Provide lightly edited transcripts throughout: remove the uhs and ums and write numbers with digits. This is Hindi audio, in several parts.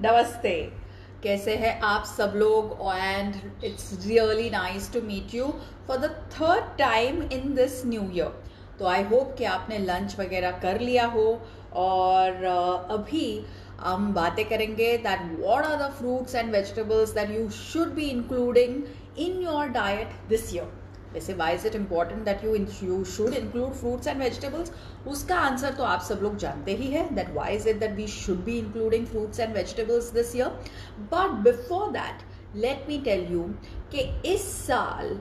नमस्ते। कैसे हैं आप सब लोग? And it's really nice to meet you for the third time in this new year. तो आई होप कि आपने लंच वगैरह कर लिया हो। और अभी हम बातें करेंगे that what are the fruits and vegetables that you should be including in your diet this year. वैसे why is it important that you should include fruits and vegetables? उसका आंसर तो आप सब लोग जानते ही है that why is it that we should be including fruits and vegetables this year. But before that let me tell you कि इस साल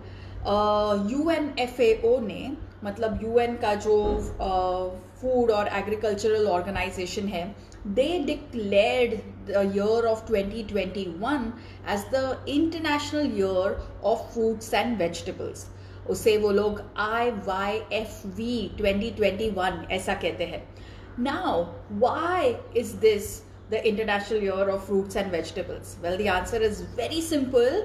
UNFAO ने, मतलब UN का जो फूड और एग्रीकल्चरल ऑर्गेनाइजेशन है, they declared the year of 2021 as the International Year of Fruits and Vegetables. उसे वो लोग IYFV 2021 ऐसा कहते हैं. Now, why is this the International Year of Fruits and Vegetables? Well, the answer is very simple.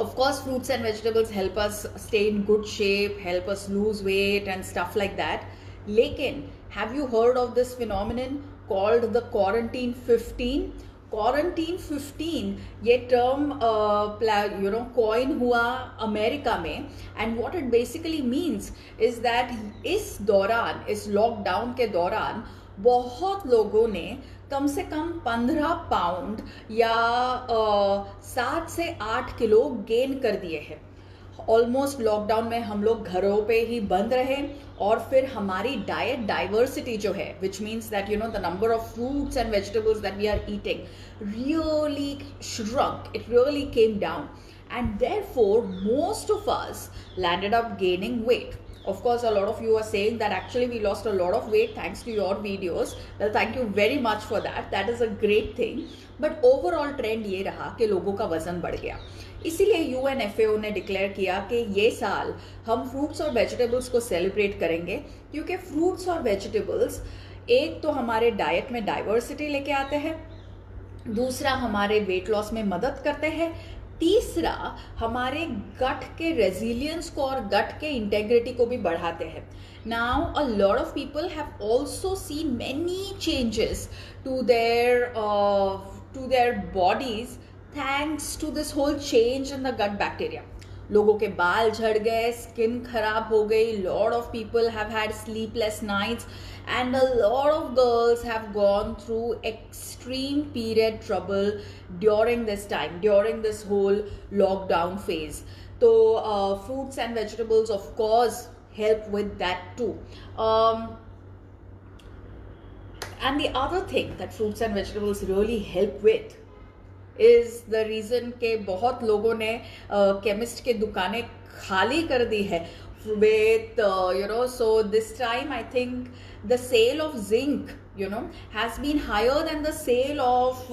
Of course, fruits and vegetables help us stay in good shape, help us lose weight and stuff like that. Lekin, have you heard of this phenomenon called the quarantine 15? Quarantine 15 ये टर्म कॉइन हुआ अमेरिका में. And what it basically means is that इस दौरान, इस लॉकडाउन के दौरान बहुत लोगों ने कम से कम 15 पाउंड या 7 से 8 किलो गेन कर दिए हैं. ऑलमोस्ट लॉकडाउन में हम लोग घरों पे ही बंद रहे और फिर हमारी डाइट डाइवर्सिटी जो है, which means that the number of fruits and vegetables that we are eating really shrunk. It really came down, and therefore most of us landed up gaining weight. Of course, a lot of you are saying that actually we lost a lot of weight thanks to your videos. Well, thank you very much for that. That is a great thing. But overall trend ये रहा कि लोगों का वजन बढ़ गया. इसीलिए UNFAO ने डिक्लेयर किया कि ये साल हम फ्रूट्स और वेजिटेबल्स को सेलिब्रेट करेंगे, क्योंकि फ्रूट्स और वेजिटेबल्स एक तो हमारे डाइट में डाइवर्सिटी लेके आते हैं, दूसरा हमारे वेट लॉस में मदद करते हैं, तीसरा हमारे गट के रेजिलियंस को और गट के इंटेग्रिटी को भी बढ़ाते हैं. Now a lot of people have also seen many changes to their bodies thanks to this whole change in the gut bacteria. लोगों के बाल झड़ गए, स्किन खराब हो गई, lot of people have had sleepless nights, and a lot of girls have gone through extreme period trouble during this time, during this whole lockdown phase. So fruits and vegetables of course help with that too. And the other thing that fruits and vegetables really help with is the reason के बहुत लोगों ने केमिस्ट के दुकानें खाली कर दी है with so this time I think the sale of zinc has been higher than the sale of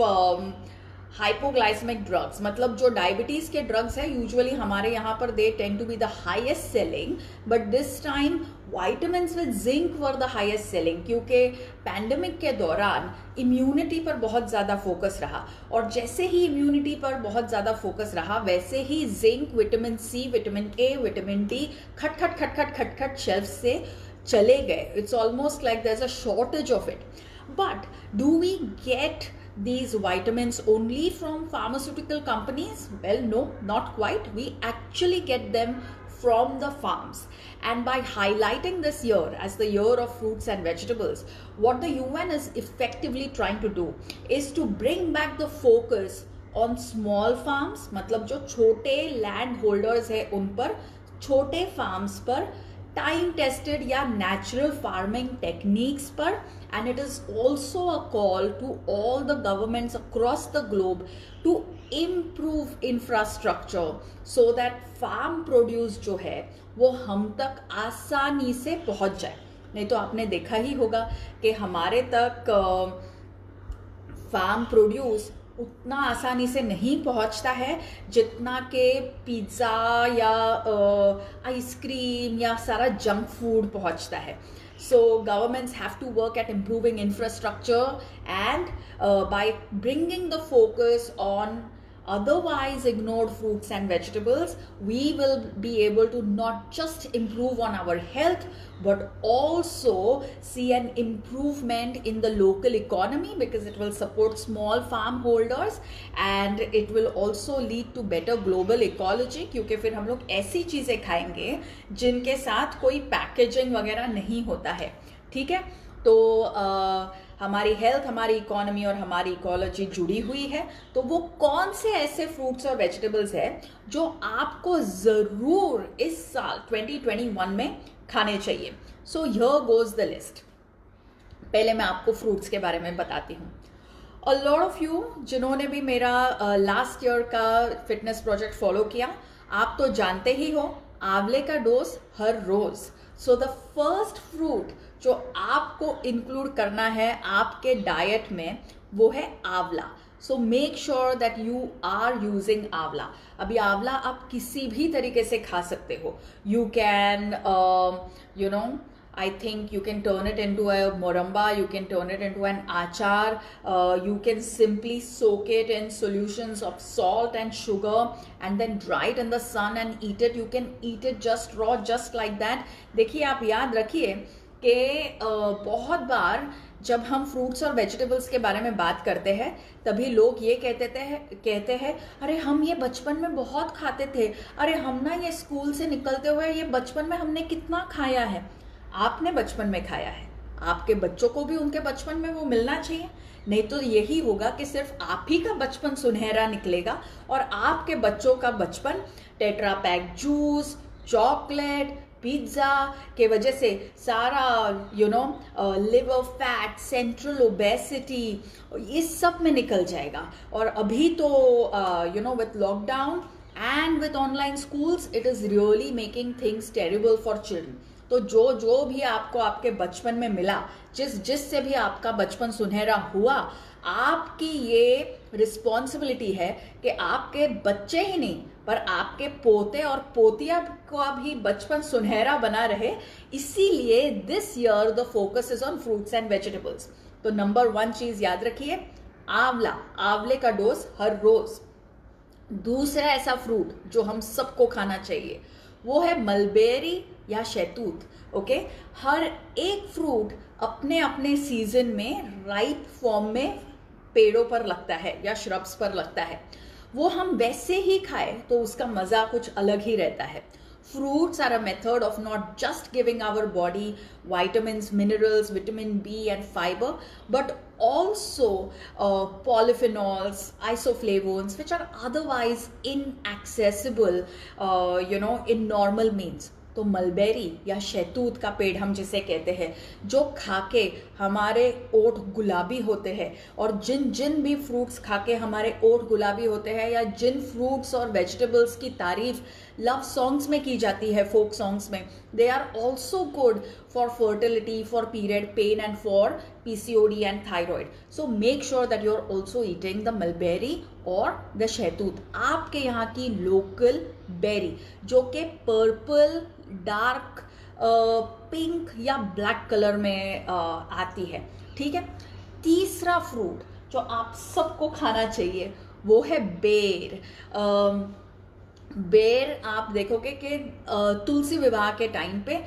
hypoglycaemic drugs. मतलब जो डायबिटीज के ड्रग्स है यूजुअली हमारे यहाँ पर they tend to be the highest selling, but this time vitamins with zinc were the highest selling, क्योंकि पैंडेमिक के दौरान इम्यूनिटी पर बहुत ज़्यादा फोकस रहा, और जैसे ही इम्यूनिटी पर बहुत ज़्यादा फोकस रहा वैसे ही zinc, vitamin C, vitamin A, vitamin D खट खट खट खट खट खट शेल्फ से चले गए. It's almost like there is a shortage of it. But do we get these vitamins only from pharmaceutical companies? Well, no, not quite. We actually get them from the farms. And by highlighting this year as the year of fruits and vegetables, what the UN is effectively trying to do is to bring back the focus on small farms. मतलब जो छोटे लैंड होल्डर्स है उन पर, छोटे फार्म्स पर, टाइम टेस्टेड या नेचुरल फार्मिंग टेक्निक्स पर. And it is also a call to all the governments across the globe to improve infrastructure so that farm produce जो है वो हम तक आसानी से पहुंच जाए. नहीं तो आपने देखा ही होगा कि हमारे तक फार्म प्रोड्यूस उतना आसानी से नहीं पहुंचता है जितना के पिज़्ज़ा या आइसक्रीम या सारा जंक फूड पहुंचता है. So governments have to work at improving infrastructure and by bringing the focus on otherwise ignored fruits and vegetables, we will be able to not just improve on our health but also see an improvement in the local economy, because it will support small farm holders and it will also lead to better global ecology, क्योंकि फिर हम लोग ऐसी चीज़ें खाएंगे जिनके साथ कोई पैकेजिंग वगैरह नहीं होता है, ठीक है। तो हमारी हेल्थ, हमारी इकोनॉमी और हमारी इकोलॉजी जुड़ी हुई है। तो वो कौन से ऐसे फ्रूट्स और वेजिटेबल्स है जो आपको ज़रूर इस साल 2021 में खाने चाहिए। So here goes the list. पहले मैं आपको फ्रूट्स के बारे में बताती हूँ। अ लॉट ऑफ यू जिन्होंने भी मेरा लास्ट ईयर का फिटनेस प्रोजेक्ट फॉलो किया, आप तो जानते ही हो आंवले का डोज हर रोज। सो द फर्स्ट फ्रूट जो आपको इंक्लूड करना है आपके डाइट में वो है आंवला। So make sure that you are using आंवला। अभी आंवला आप किसी भी तरीके से खा सकते हो। You can I think you can turn it into a moramba, you can turn it into an achar, you can simply soak it in solutions of salt and sugar and then dry it in the sun and eat it. You can eat it just raw, just like that. देखिए, आप याद रखिए कि बहुत जब हम फ्रूट्स और वेजिटेबल्स के बारे में बात करते हैं तभी लोग ये कहते हैं अरे हम ये बचपन में बहुत खाते थे, अरे हम ना ये स्कूल से निकलते हुए ये बचपन में हमने कितना खाया है। आपने बचपन में खाया है, आपके बच्चों को भी उनके बचपन में वो मिलना चाहिए। नहीं तो यही होगा कि सिर्फ आप ही का बचपन सुनहरा निकलेगा और आपके बच्चों का बचपन tetra pack juice, chocolate, pizza के वजह से सारा लिवर फैट, सेंट्रल ओबेसिटी, इस सब में निकल जाएगा। और अभी तो with lockdown and with online schools it is really making things terrible for children. तो जो भी आपको आपके बचपन में मिला, जिससे भी आपका बचपन सुनहरा हुआ, आपकी ये रिस्पॉन्सिबिलिटी है कि आपके बच्चे ही नहीं पर आपके पोते और पोतिया का भी बचपन सुनहरा बना रहे। इसीलिए this year the focus is on fruits and vegetables. तो नंबर 1 चीज याद रखिए, आंवला, आंवले का डोज हर रोज। दूसरा ऐसा फ्रूट जो हम सबको खाना चाहिए वो है मलबेरी या शहतूत। ओके, हर एक फ्रूट अपने अपने सीजन में राइप फॉर्म में पेड़ों पर लगता है या श्रब्स पर लगता है। वो हम वैसे ही खाए तो उसका मजा कुछ अलग ही रहता है। Fruits are a method of not just giving our body vitamins, minerals, vitamin B and fiber, but also polyphenols, isoflavones, which are otherwise inaccessible, in normal means. तो मलबेरी या शहतूत का पेड़ हम जिसे कहते हैं, जो खाके हमारे ओठ गुलाबी होते हैं, और जिन भी फ्रूट्स खाके हमारे ओठ गुलाबी होते हैं या जिन फ्रूट्स और वेजिटेबल्स की तारीफ लव सॉन्ग्स में की जाती है, फोक सॉन्ग्स में, they are also good for fertility, for period pain and for PCOD and thyroid. So make sure that you are also eating the mulberry और द शहतूत, आपके यहाँ की लोकल बेरी, जो कि पर्पल, डार्क पिंक या ब्लैक कलर में आती है। ठीक है, तीसरा फ्रूट जो आप सबको खाना चाहिए वो है बेर। बेर आप देखोगे कि तुलसी विवाह के टाइम पे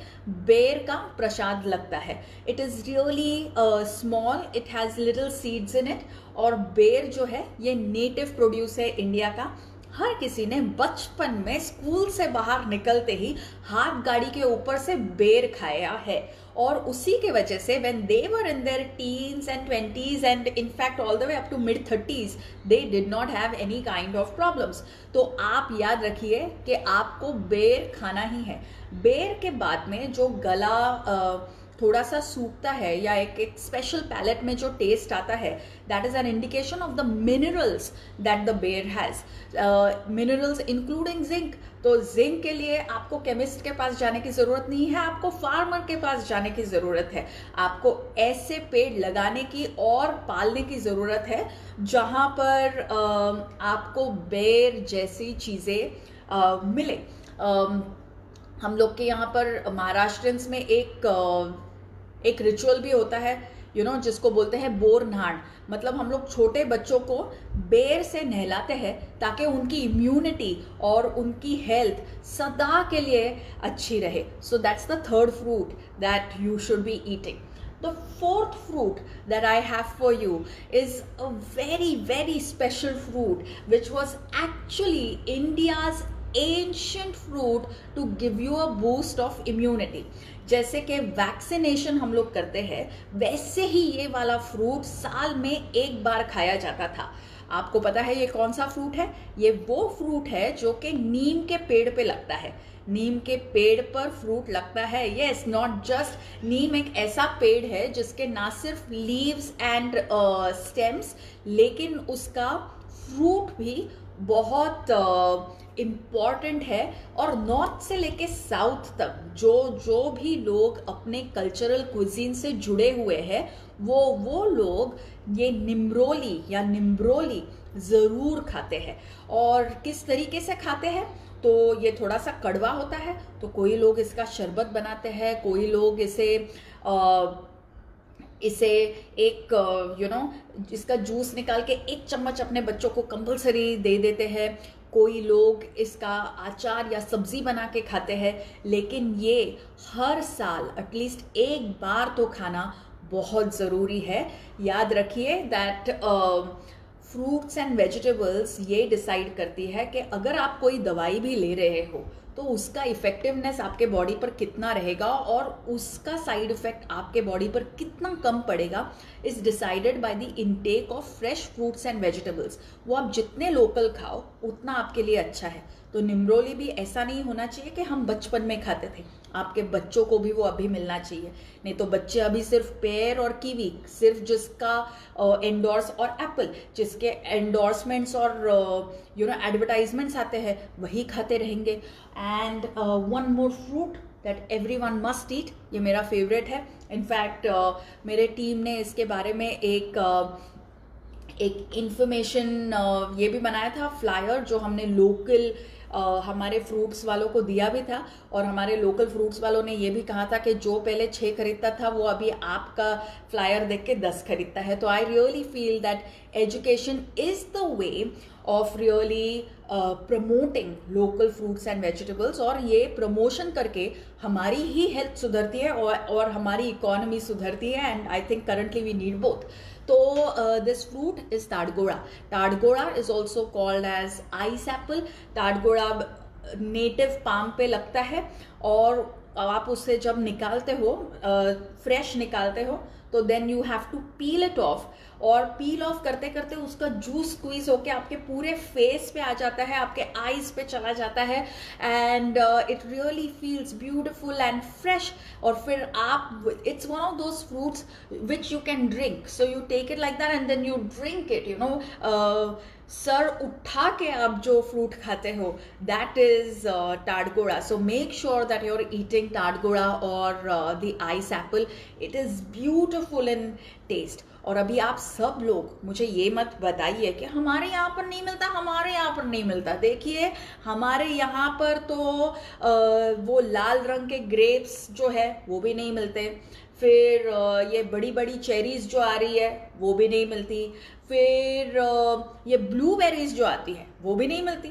बेर का प्रसाद लगता है। It is really small, it has little seeds in it. और बेर जो है ये नेटिव प्रोड्यूस है इंडिया का। हर किसी ने बचपन में स्कूल से बाहर निकलते ही हाथ गाड़ी के ऊपर से बेर खाया है, और उसी के वजह से when they were in their teens and 20s and in fact all the way up to mid 30s they did not have any kind of problems। तो आप याद रखिए कि आपको बेर खाना ही है। बेर के बाद में जो गला थोड़ा सा सूखता है या एक स्पेशल पैलेट में जो टेस्ट आता है, that is an indication of the minerals that the बेर हैज, मिनरल्स इंक्लूडिंग जिंक। तो जिंक के लिए आपको केमिस्ट के पास जाने की ज़रूरत नहीं है, आपको फार्मर के पास जाने की ज़रूरत है। आपको ऐसे पेड़ लगाने की और पालने की ज़रूरत है जहाँ पर आपको बेर जैसी चीज़ें मिले। हम लोग के यहाँ पर महाराष्ट्रियंस में एक रिचुअल भी होता है जिसको बोलते हैं बोर नाड़, मतलब हम लोग छोटे बच्चों को बेर से नहलाते हैं ताकि उनकी इम्यूनिटी और उनकी हेल्थ सदा के लिए अच्छी रहे. So that's the third fruit that you should be eating. The fourth fruit that I have for you is a very, very special fruit which was actually India's ancient fruit to give you a boost of immunity. जैसे कि वैक्सीनेशन हम लोग करते हैं, वैसे ही ये वाला फ्रूट साल में एक बार खाया जाता था. आपको पता है ये कौन सा फ्रूट है? ये वो फ्रूट है जो कि नीम के पेड़ पे लगता है. नीम के पेड़ पर फ्रूट लगता है. यस, नॉट जस्ट नीम एक ऐसा पेड़ है जिसके ना सिर्फ लीव्स एंड स्टेम्स, लेकिन उसका फ्रूट भी बहुत इम्पॉर्टेंट है. और नॉर्थ से लेके साउथ तक जो भी लोग अपने कल्चरल क्विजीन से जुड़े हुए हैं, वो लोग ये निम्रोली या निम्ब्रोली ज़रूर खाते हैं. और किस तरीके से खाते हैं? तो ये थोड़ा सा कड़वा होता है, तो कोई लोग इसका शरबत बनाते हैं, कोई लोग इसे एक इसका जूस निकाल के 1 चम्मच अपने बच्चों को कंपलसरी दे देते हैं. कोई लोग इसका अचार या सब्जी बना के खाते हैं. लेकिन ये हर साल एटलीस्ट एक बार तो खाना बहुत ज़रूरी है. याद रखिए दैट फ्रूट्स एंड वेजिटेबल्स ये डिसाइड करती है कि अगर आप कोई दवाई भी ले रहे हो तो उसका इफेक्टिवनेस आपके बॉडी पर कितना रहेगा और उसका साइड इफेक्ट आपके बॉडी पर कितना कम पड़ेगा is decided by the intake of fresh fruits and vegetables. वो आप जितने लोकल खाओ उतना आपके लिए अच्छा है. तो निम्रोली भी ऐसा नहीं होना चाहिए कि हम बचपन में खाते थे. आपके बच्चों को भी वो अभी मिलना चाहिए. नहीं तो बच्चे अभी सिर्फ पेयर और कीवी, सिर्फ जिसका एंडोर्स, और एप्पल जिसके एंडोर्समेंट्स और एडवर्टाइजमेंट्स आते हैं वही खाते रहेंगे. And one more fruit that everyone must eat, ये मेरा फेवरेट है. इनफैक्ट मेरे टीम ने इसके बारे में एक इंफॉर्मेशन ये भी बनाया था, फ्लायर, जो हमने लोकल हमारे फ्रूट्स वालों को दिया भी था. और हमारे लोकल फ्रूट्स वालों ने ये भी कहा था कि जो पहले 6 खरीदता था वो अभी आपका फ्लायर देख के 10 खरीदता है. तो I really feel that education is the way of really promoting local fruits and vegetables. और ये प्रमोशन करके हमारी ही हेल्थ सुधरती है और हमारी इकोनॉमी सुधरती है. And I think currently we need both. तो this fruit is tadgola. Tadgola is also called as ice apple. ताड़गोड़ा नेटिव पाम पे लगता है और आप उसे जब निकालते हो, फ्रेश निकालते हो, तो then you have to peel it off. और पील ऑफ करते करते उसका जूस स्क्वीज होके आपके पूरे फेस पे आ जाता है, आपके आईज पे चला जाता है. And it really feels beautiful and fresh. और फिर आप, it's one of those fruits which you can drink. So you take it like that and then you drink it. सर उठा के आप जो फ्रूट खाते हो, दैट इज ताड़गोड़ा. So make sure that you are eating ताड़गोड़ा और the ice apple. It is beautiful in taste. और अभी आप सब लोग मुझे ये मत बताइए कि हमारे यहाँ पर नहीं मिलता, हमारे यहाँ पर नहीं मिलता. देखिए हमारे यहाँ पर तो वो लाल रंग के ग्रेप्स जो है वो भी नहीं मिलते. फिर ये बड़ी बड़ी चेरीज जो आ रही है वो भी नहीं मिलती. फिर ये ब्लूबेरीज जो आती है वो भी नहीं मिलती.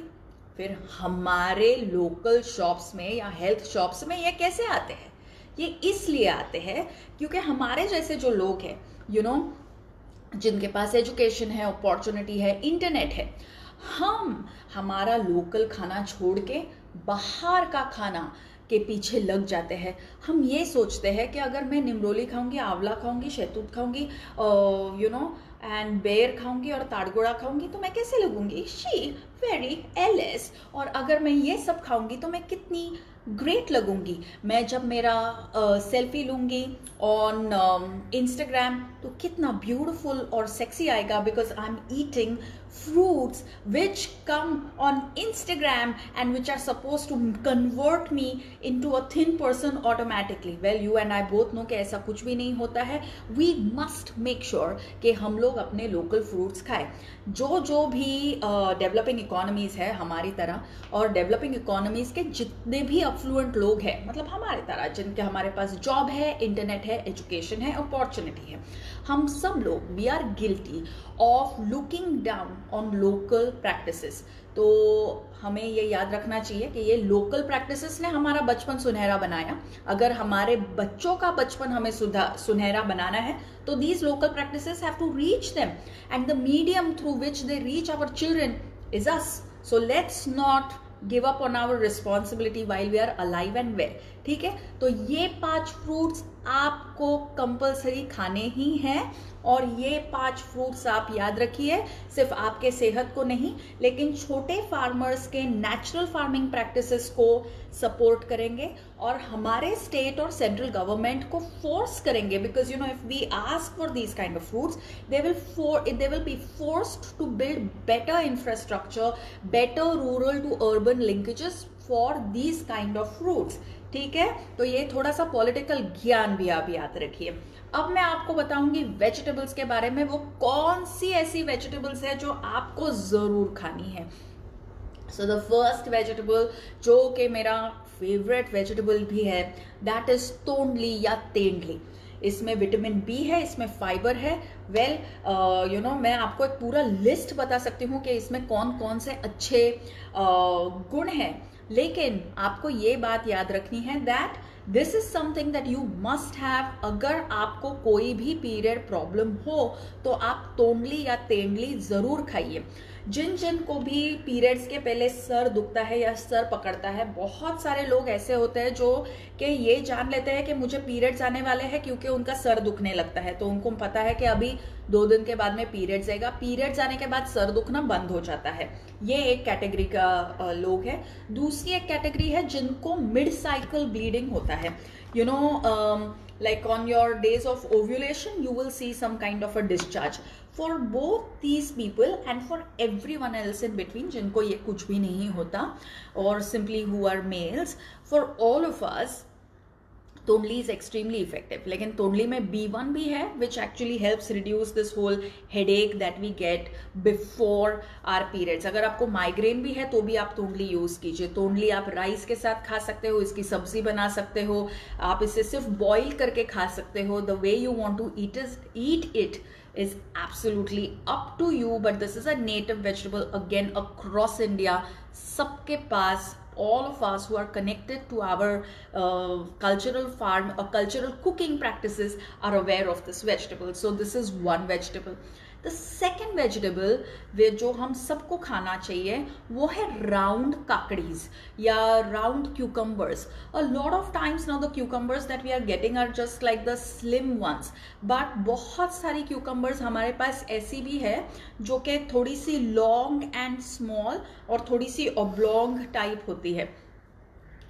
फिर हमारे लोकल शॉप्स में या हेल्थ शॉप्स में ये कैसे आते हैं? ये इसलिए आते हैं क्योंकि हमारे जैसे जो लोग हैं, जिनके पास एजुकेशन है, अपॉर्चुनिटी है, इंटरनेट है, हमारा लोकल खाना छोड़ के बाहर का खाना के पीछे लग जाते हैं. हम ये सोचते हैं कि अगर मैं निम्रोली खाऊंगी, आंवला खाऊंगी, शहतूत खाऊंगी, एंड बेर खाऊंगी और ताड़गोड़ा खाऊंगी तो मैं कैसे लगूंगी? She very एलेस. और अगर मैं ये सब खाऊंगी तो मैं कितनी ग्रेट लगूंगी. मैं जब मेरा सेल्फी लूंगी ऑन इंस्टाग्राम तो कितना ब्यूटिफुल और सेक्सी आएगा, because I am eating fruits which come on Instagram and which are supposed to convert me into a thin person automatically. Well, you and I both know कि ऐसा कुछ भी नहीं होता है. We must make sure कि हम लोग लोग अपने लोकल फ्रूट्स खाएं। जो भी डेवलपिंग इकोनॉमीज़ है हमारी तरह, और डेवलपिंग इकोनॉमीज़ के जितने भी अफ्लुएंट लोग हैं, मतलब हमारी तरह जिनके हमारे पास जॉब है, इंटरनेट है, एजुकेशन है, अपॉर्चुनिटी है, हम सब लोग we are guilty of looking down on local practices. तो हमें ये याद रखना चाहिए कि ये लोकल प्रैक्टिसेस ने हमारा बचपन सुनहरा बनाया। अगर हमारे बच्चों का बचपन हमें सुनहरा बनाना है तो these local practices have to reach them, and the medium through which they reach our children is us. So let's not give up on our responsibility while we are alive and well. ठीक है, तो ये 5 फ्रूट्स आपको कंपलसरी खाने ही हैं, और ये 5 फ्रूट्स आप याद रखिए, सिर्फ आपके सेहत को नहीं लेकिन छोटे फार्मर्स के नेचुरल फार्मिंग प्रैक्टिसेस को सपोर्ट करेंगे, और हमारे स्टेट और सेंट्रल गवर्नमेंट को फोर्स करेंगे, because you know if we ask for these kind of fruits they will be forced to build better infrastructure, better rural to urban linkages for these kind of fruits. ठीक है, तो ये थोड़ा सा पॉलिटिकल ज्ञान भी आप याद रखिए। अब मैं आपको बताऊंगी वेजिटेबल्स के बारे में, वो कौन सी ऐसी वेजिटेबल्स है जो आपको जरूर खानी है। सो द फर्स्ट वेजिटेबल जो कि मेरा फेवरेट वेजिटेबल भी है, दैट इज तोंडली या तेंडली। इसमें विटामिन बी है, इसमें फाइबर है। वेल यू नो मैं आपको एक पूरा लिस्ट बता सकती हूँ कि इसमें कौन कौन से अच्छे गुण हैं, लेकिन आपको ये बात याद रखनी है that this is something that you must have. अगर आपको कोई भी पीरियड प्रॉब्लम हो तो आप तोंडली या तेंडली जरूर खाइए। जिन को भी पीरियड्स के पहले सर दुखता है या सर पकड़ता है, बहुत सारे लोग ऐसे होते हैं जो कि ये जान लेते हैं कि मुझे पीरियड्स आने वाले हैं क्योंकि उनका सर दुखने लगता है, तो उनको पता है कि अभी 2 दिन के बाद में पीरियड्स आएगा, पीरियड्स आने के बाद सर दुखना बंद हो जाता है। ये एक कैटेगरी का लोग है। दूसरी एक कैटेगरी है जिनको मिड साइकिल ब्लीडिंग होता है। You know like on your days of ovulation you will see some kind of a discharge. For both these people and for everyone else in between जिनको ये कुछ भी नहीं होता, और simply who are males, for all of us tondli is extremely effective. लेकिन तोंडली में B1 भी है which actually helps reduce this whole headache that we get before our periods. अगर आपको माइग्रेन भी है तो भी आप तोंडली यूज कीजिए। तोंडली आप राइस के साथ खा सकते हो, इसकी सब्जी बना सकते हो, आप इसे सिर्फ बॉईल करके खा सकते हो। The way you want to eat it is absolutely up to you, but this is a native vegetable again across India. सबके पास, all of us who are connected to our cultural farm or cultural cooking practices are aware of this vegetable. So this is one vegetable. The second vegetable जो हम सबको खाना चाहिए वो है round काकड़ीज या round cucumbers. A lot of times now the cucumbers that we are getting are just like the slim ones, but बहुत सारी cucumbers हमारे पास ऐसी भी है जो कि थोड़ी सी long and small और थोड़ी सी oblong type होती है।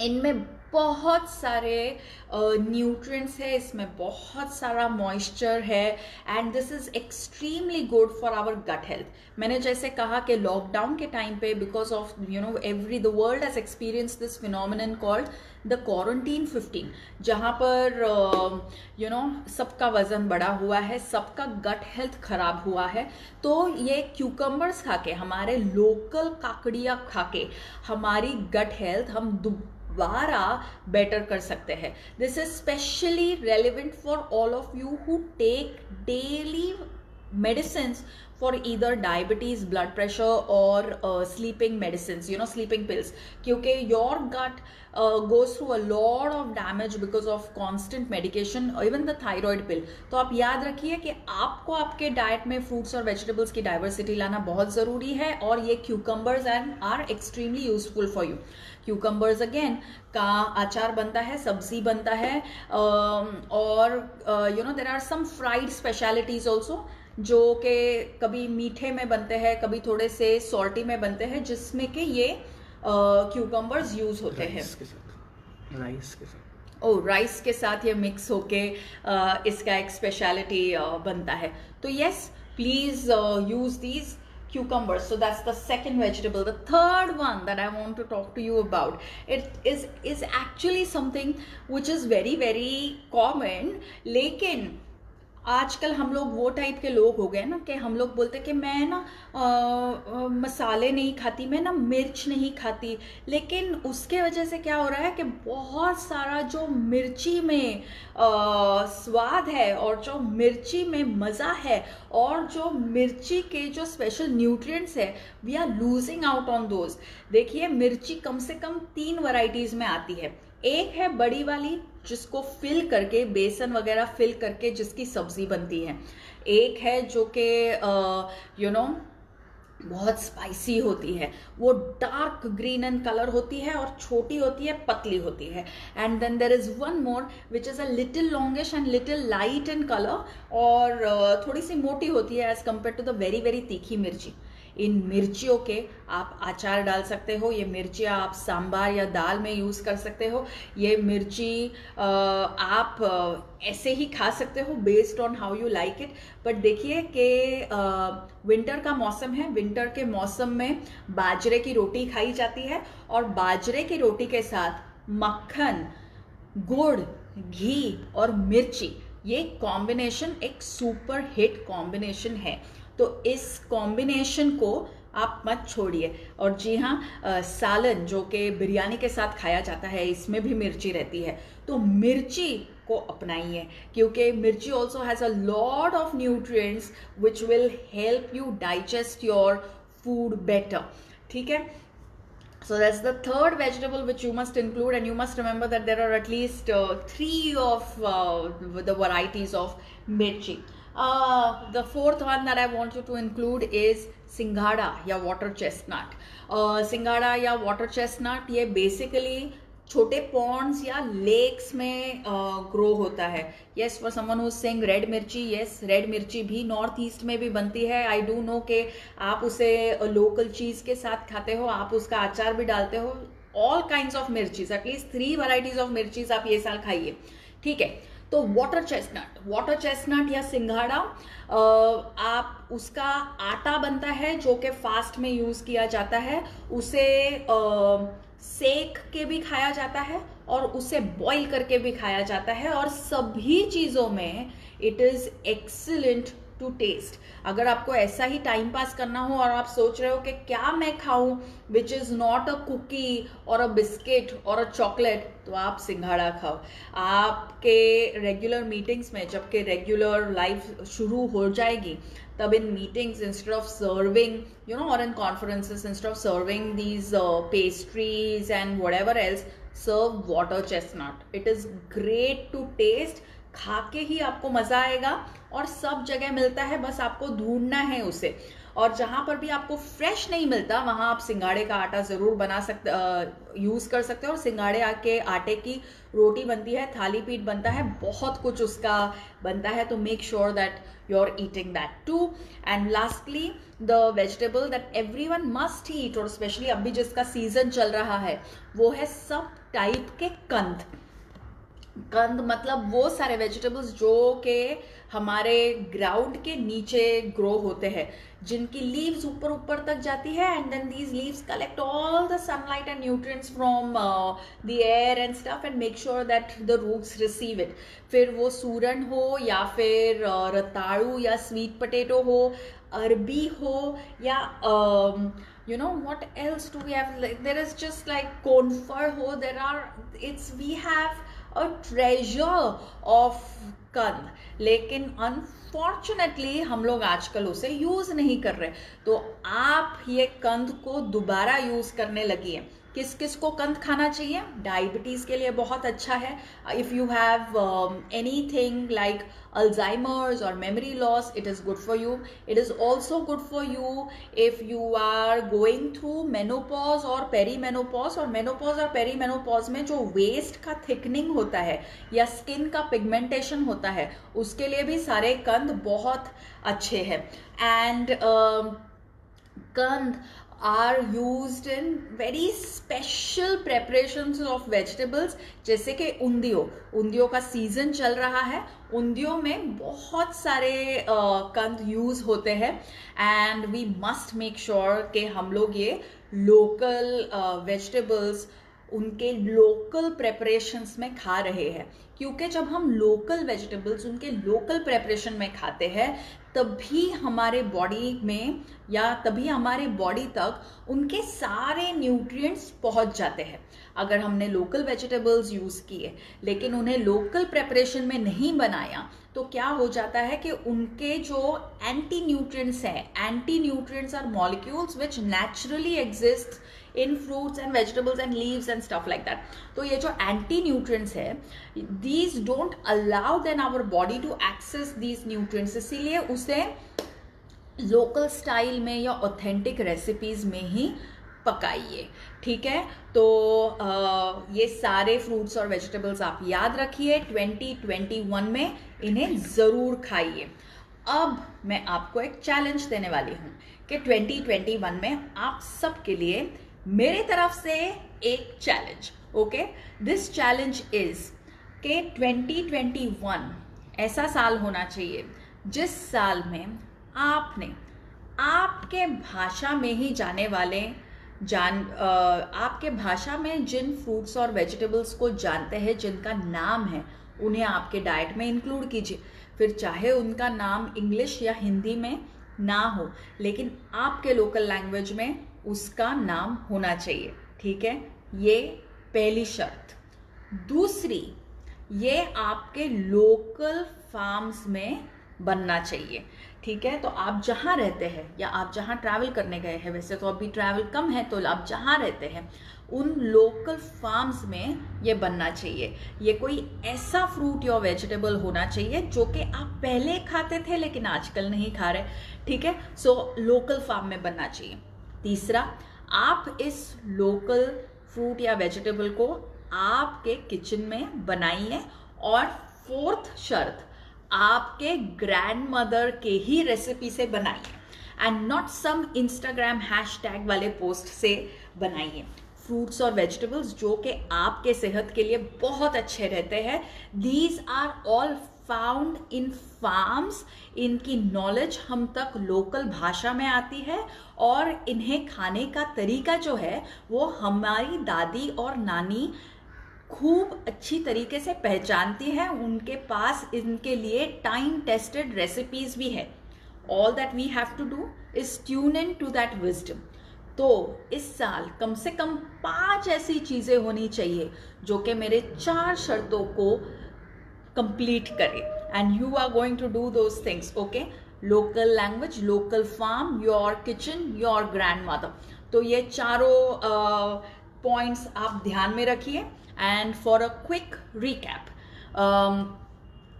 इनमें बहुत सारे न्यूट्रिएंट्स है, इसमें बहुत सारा मॉइस्चर है, and this is extremely good for our gut health. मैंने जैसे कहा कि लॉकडाउन के टाइम पे because of you know the world has experience this phenomenon called the quarantine 15, जहाँ पर यू नो सबका वजन बढ़ा हुआ है, सबका गट हेल्थ खराब हुआ है। तो ये क्यूकम्बर्स खा के, हमारे लोकल काकड़िया खा के हमारी गट हेल्थ हम दोबारा बेटर कर सकते हैं। This is specially relevant for all of you who take daily medicines for either diabetes, blood pressure or sleeping medicines, you know, sleeping pills, क्योंकि your gut goes through a lot of damage because of constant medication, even the thyroid pill. तो आप याद रखिए कि आपको आपके डाइट में फ्रूट्स और वेजिटेबल्स की डाइवर्सिटी लाना बहुत ज़रूरी है, और ये cucumbers are extremely useful for you. Cucumbers again का अचार बनता है, सब्जी बनता है, और you know there are some fried specialities also जो कि कभी मीठे में बनते हैं, कभी थोड़े से सॉल्टी में बनते हैं, जिसमें कि ये क्यूकम्बर्स यूज होते हैं राइस के साथ। राइस के साथ ये मिक्स होके इसका एक स्पेशलिटी बनता है। तो yes, please use these cucumbers. So that's the second vegetable. The third one that I want to talk to you about, it is actually something which is very very common, लेकिन आजकल हम लोग वो टाइप के लोग हो गए ना कि हम लोग बोलते कि मैं ना मसाले नहीं खाती, मैं ना मिर्च नहीं खाती। लेकिन उसके वजह से क्या हो रहा है कि बहुत सारा जो मिर्ची में स्वाद है और जो मिर्ची में मज़ा है और जो मिर्ची के जो स्पेशल न्यूट्रिएंट्स है, we are losing out on those. देखिए, मिर्ची कम से कम 3 वैरायटीज़ में आती है। एक है बड़ी वाली, जिसको फिल करके, बेसन वगैरह फिल करके जिसकी सब्जी बनती है। एक है जो कि बहुत स्पाइसी होती है, वो डार्क ग्रीन इन कलर होती है और छोटी होती है, पतली होती है। And then there is one more which is a little longish and little light in colour, और थोड़ी सी मोटी होती है as compared to the very very तीखी मिर्ची। इन मिर्चियों के आप अचार डाल सकते हो, ये मिर्चियाँ आप सांबार या दाल में यूज़ कर सकते हो। ये मिर्ची आप ऐसे ही खा सकते हो based on how you like it. But देखिए कि विंटर का मौसम है, विंटर के मौसम में बाजरे की रोटी खाई जाती है, और बाजरे की रोटी के साथ मक्खन, गुड़, घी और मिर्ची, ये कॉम्बिनेशन एक सुपर हिट कॉम्बिनेशन है। तो इस कॉम्बिनेशन को आप मत छोड़िए। और जी हाँ, सालन जो कि बिरयानी के साथ खाया जाता है, इसमें भी मिर्ची रहती है। तो मिर्ची को अपनाइए, क्योंकि मिर्ची also has a lot of nutrients which will help you digest your food better. ठीक है, so that's the third vegetable which you must include, and you must remember that there are at least 3 of the varieties of mirchi. The fourth one that I want you to include is singhada या water chestnut. Singhada या water chestnut ये basically छोटे पॉन्ड्स या लेक्स में ग्रो होता है। Yes, for someone who saying red मिर्ची, यस, रेड मिर्ची भी नॉर्थ ईस्ट में भी बनती है। आई डू नो कि आप उसे लोकल चीज़ के साथ खाते हो, आप उसका अचार भी डालते हो। ऑल काइंड्स ऑफ मिर्चीज, एटलीस्ट 3 वैरायटीज ऑफ मिर्चीज आप ये साल खाइए। ठीक है, तो वाटर चेस्टनट या सिंघाड़ा, आप उसका आटा बनता है जो कि फास्ट में यूज़ किया जाता है। उसे सेक के भी खाया जाता है और उसे बॉईल करके भी खाया जाता है, और सभी चीज़ों में it is excellent to taste. अगर आपको ऐसा ही टाइम पास करना हो और आप सोच रहे हो कि क्या मैं खाऊं which is not a cookie और अ बिस्किट और अ चॉकलेट, तो आप सिंघाड़ा खाओ। आपके रेगुलर मीटिंग्स में, जबकि रेगुलर लाइफ शुरू हो जाएगी, तब in meetings instead of serving और in conferences instead of serving these pastries and whatever else, serve water chestnut. It is great to taste, खा के ही आपको मज़ा आएगा, और सब जगह मिलता है, बस आपको ढूंढना है उसे। और जहाँ पर भी आपको फ्रेश नहीं मिलता, वहाँ आप सिंगाड़े का आटा ज़रूर बना सकते, यूज़ कर सकते हो। और सिंगाड़े के आटे की रोटी बनती है, थाली पीठ बनता है, बहुत कुछ उसका बनता है। तो make sure that you are eating that too. And lastly, the vegetable that everyone must eat, और स्पेशली अभी जिसका सीजन चल रहा है, वो है सब टाइप के कंद। कंद मतलब वो सारे वेजिटेबल्स जो कि हमारे ग्राउंड के नीचे ग्रो होते हैं, जिनकी लीव्स ऊपर ऊपर तक जाती है, and then these leaves collect all the sunlight and nutrients from the air and stuff and make sure that the roots receive it. फिर वो सूरन हो या फिर रताड़ू या स्वीट पोटैटो हो, अरबी हो, या what else do we have? Like, there is just like konfar ho, we have a treasure of कंद, लेकिन अनफॉर्चुनेटली हम लोग आजकल उसे यूज नहीं कर रहे। तो आप ये कंद को दोबारा यूज करने लगिए। किस किस को कंद खाना चाहिए? डायबिटीज के लिए बहुत अच्छा है। If you have anything like Alzheimer's और memory loss, it is good for you. It is also good for you if you are going through menopause और पेरीमेनोपॉज। और मेनोपॉज और पेरीमेनोपॉज में जो वेस्ट का थिकनिंग होता है या स्किन का पिगमेंटेशन होता है, उसके लिए भी सारे कंद बहुत अच्छे हैं। एंड कंद are used in very special preparations of vegetables, जैसे कि उंदियो का सीजन चल रहा है। उंदियो में बहुत सारे कंद यूज होते हैं, and we must make sure कि हम लोग ये लोकल वेजिटेबल्स उनके लोकल प्रेपरेशंस में खा रहे हैं, क्योंकि जब हम लोकल वेजिटेबल्स उनके लोकल प्रेपरेशन में खाते हैं तभी हमारे बॉडी में या तभी हमारे बॉडी तक उनके सारे न्यूट्रिएंट्स पहुंच जाते हैं। अगर हमने लोकल वेजिटेबल्स यूज़ किए लेकिन उन्हें लोकल प्रेपरेशन में नहीं बनाया तो क्या हो जाता है कि उनके जो एंटी न्यूट्रिएंट्स हैं, anti nutrients are molecules which naturally exist in fruits and vegetables and leaves and stuff like that. तो ये जो एंटी न्यूट्रिएंट्स है, these don't allow then our body to access these nutrients, इसीलिए उसे लोकल स्टाइल में या ऑथेंटिक रेसिपीज में ही पकाइए। ठीक है, तो ये सारे फ्रूट्स और वेजिटेबल्स आप याद रखिए, 2021 में इन्हें ज़रूर खाइए। अब मैं आपको एक चैलेंज देने वाली हूँ कि 2021 में आप सबके लिए मेरे तरफ से एक challenge, okay. This challenge is कि 2021 ऐसा साल होना चाहिए जिस साल में आपने आपके भाषा में ही जाने वाले आपके भाषा में जिन फ्रूट्स और वेजिटेबल्स को जानते हैं, जिनका नाम है, उन्हें आपके डाइट में इंक्लूड कीजिए। फिर चाहे उनका नाम इंग्लिश या हिंदी में ना हो, लेकिन आपके लोकल लैंग्वेज में उसका नाम होना चाहिए। ठीक है, ये पहली शर्त। दूसरी, ये आपके लोकल फार्म्स में बनना चाहिए। ठीक है, तो आप जहाँ रहते हैं या आप जहाँ ट्रैवल करने गए हैं, वैसे तो अभी ट्रैवल कम है, तो आप जहाँ रहते हैं उन लोकल फार्म्स में ये बनना चाहिए। ये कोई ऐसा फ्रूट या वेजिटेबल होना चाहिए जो कि आप पहले खाते थे लेकिन आजकल नहीं खा रहे। ठीक है, सो लोकल फार्म में बनना चाहिए। तीसरा, आप इस लोकल फ्रूट या वेजिटेबल को आपके किचन में बनाइए। और फोर्थ शर्त, आपके ग्रैंड मदर के ही रेसिपी से बनाइए and not some Instagram hashtag वाले पोस्ट से बनाइए। फ्रूट्स और वेजिटेबल्स जो कि आपके सेहत के लिए बहुत अच्छे रहते हैं, these are all found in farms. इनकी नॉलेज हम तक लोकल भाषा में आती है और इन्हें खाने का तरीका जो है वो हमारी दादी और नानी खूब अच्छी तरीके से पहचानती है। उनके पास इनके लिए टाइम टेस्टेड रेसिपीज भी है। All that we have to do is tune in to that wisdom. तो इस साल कम से कम 5 ऐसी चीज़ें होनी चाहिए जो कि मेरे 4 शर्तों को कंप्लीट करे, and you are going to do those things, okay. Local language, local farm, your kitchen, your grandmother. तो ये चारों पॉइंट्स आप ध्यान में रखिए। And for a quick recap,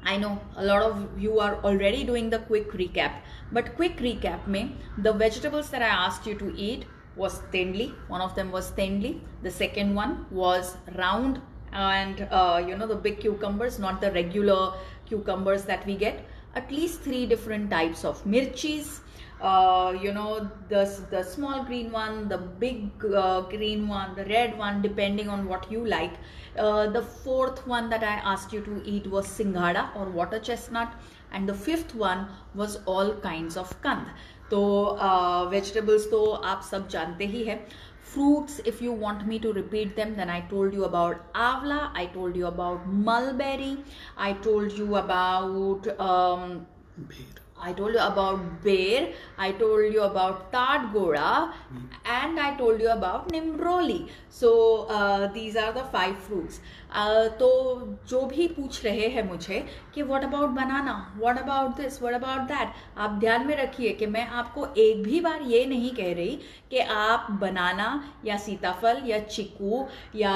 I know a lot of you are already doing the quick recap, but quick recap में the vegetables that I asked you to eat was thendli. One of them was thendli. The second one was round and the big cucumbers, not the regular cucumbers that we get. At least 3 different types of mirchis. The small green one, the big green one, the red one, depending on what you like. The fourth one that I asked you to eat was singhada or water chestnut, and the fifth one was all kinds of kand. तो vegetables तो आप सब जानते ही हैं। Fruits, if you want me to repeat them, then I told you about avla, I told you about mulberry, I told you about I told you about bear, I told you about tart goda, and I told you about nimroli. So these are the 5 fruits. तो जो भी पूछ रहे हैं मुझे कि what about banana, what about this, what about that, आप ध्यान में रखिए कि मैं आपको एक भी बार ये नहीं कह रही कि आप बनाना या सीताफल या चीकू या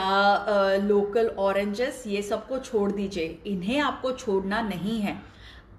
लोकल ऑरेंजेस ये सबको छोड़ दीजिए। इन्हें आपको छोड़ना नहीं है,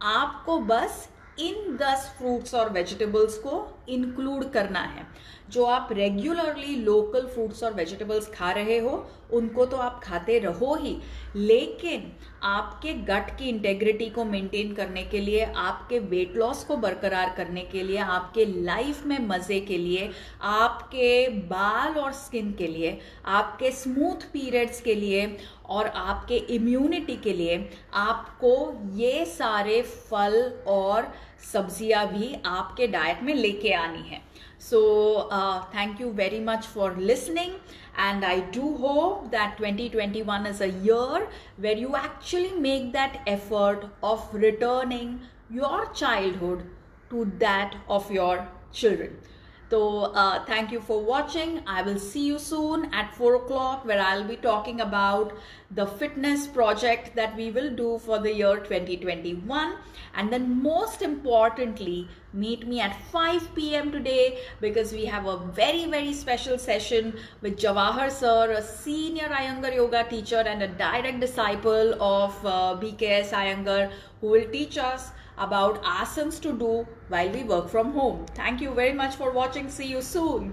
आपको बस इन 10 फ्रूट्स और वेजिटेबल्स को इंक्लूड करना है। जो आप रेगुलरली लोकल फ्रूट्स और वेजिटेबल्स खा रहे हो उनको तो आप खाते रहो ही, लेकिन आपके गट की इंटेग्रिटी को मेंटेन करने के लिए, आपके वेट लॉस को बरकरार करने के लिए, आपके लाइफ में मज़े के लिए, आपके बाल और स्किन के लिए, आपके स्मूथ पीरियड्स के लिए और आपके इम्यूनिटी के लिए आपको ये सारे फल और सब्जियां भी आपके डाइट में लेके आनी है। So thank you very much for listening, and I do hope that 2021 is a year where you actually make that effort of returning your childhood to that of your children. So thank you for watching. I will see you soon at 4 o'clock, where I'll be talking about the fitness project that we will do for the year 2021. And then most importantly, meet me at 5 p.m. today, because we have a very, very special session with Jawahar sir, a senior Iyengar yoga teacher and a direct disciple of BKS Iyengar, who will teach us about asanas to do while we work from home. Thank you very much for watching. See you soon.